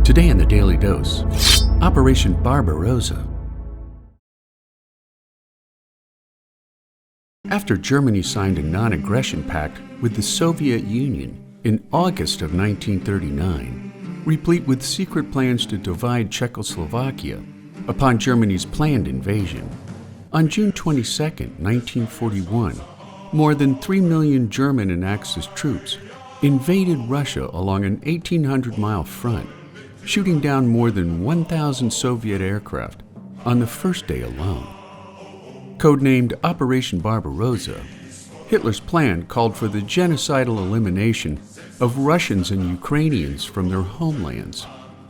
Today in the Daily Dose, Operation Barbarossa. After Germany signed a non-aggression pact with the Soviet Union in August of 1939, replete with secret plans to divide Czechoslovakia upon Germany's planned invasion, on June 22, 1941, more than 3 million German and Axis troops invaded Russia along an 1,800-mile front, shooting down more than 1,000 Soviet aircraft on the first day alone. Codenamed Operation Barbarossa, Hitler's plan called for the genocidal elimination of Russians and Ukrainians from their homelands,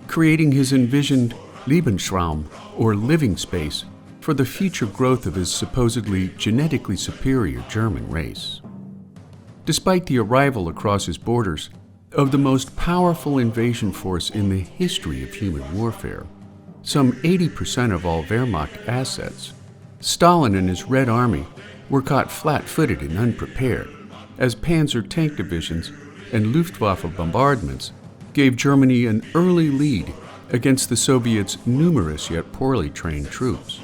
creating his envisioned lebensraum, or living space, for the future growth of his supposedly genetically superior German race. Despite the arrival across his borders of the most powerful invasion force in the history of human warfare, some 80% of all Wehrmacht assets, Stalin and his Red Army were caught flat-footed and unprepared, as Panzer tank divisions and Luftwaffe bombardments gave Germany an early lead against the Soviets' numerous yet poorly trained troops.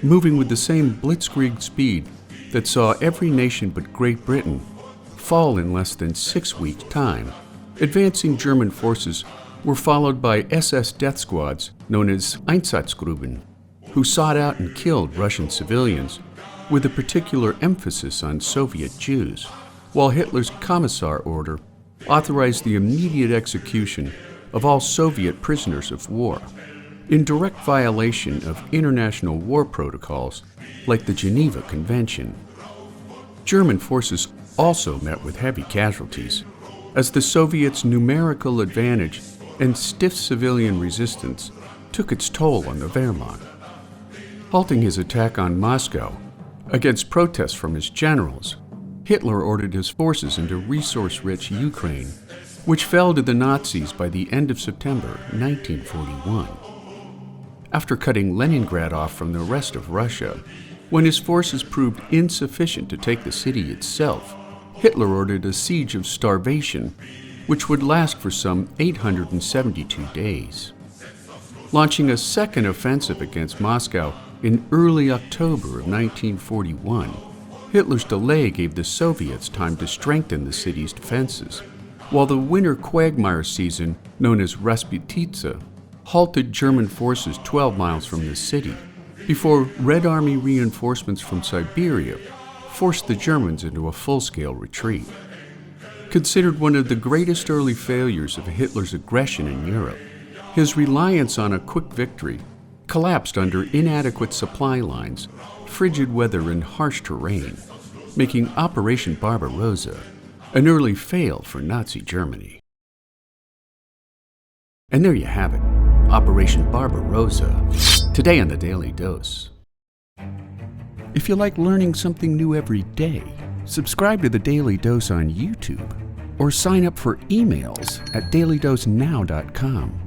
Moving with the same blitzkrieg speed that saw every nation but Great Britain fall in less than 6 weeks' time, advancing German forces were followed by SS death squads known as Einsatzgruppen, who sought out and killed Russian civilians with a particular emphasis on Soviet Jews, while Hitler's Commissar order authorized the immediate execution of all Soviet prisoners of war, in direct violation of international war protocols like the Geneva Convention. German forces also met with heavy casualties, as the Soviets' numerical advantage and stiff civilian resistance took its toll on the Wehrmacht. Halting his attack on Moscow against protests from his generals, Hitler ordered his forces into resource-rich Ukraine, which fell to the Nazis by the end of September 1941. After cutting Leningrad off from the rest of Russia, when his forces proved insufficient to take the city itself, Hitler ordered a siege of starvation, which would last for some 872 days. Launching a second offensive against Moscow in early October of 1941, Hitler's delay gave the Soviets time to strengthen the city's defenses, while the winter quagmire season, known as Rasputitsa, halted German forces 12 miles from the city, before Red Army reinforcements from Siberia forced the Germans into a full-scale retreat. Considered one of the greatest early failures of Hitler's aggression in Europe, his reliance on a quick victory collapsed under inadequate supply lines, frigid weather, and harsh terrain, making Operation Barbarossa an early fail for Nazi Germany. And there you have it, Operation Barbarossa, today on the Daily Dose. If you like learning something new every day, subscribe to the Daily Dose on YouTube or sign up for emails at dailydosenow.com.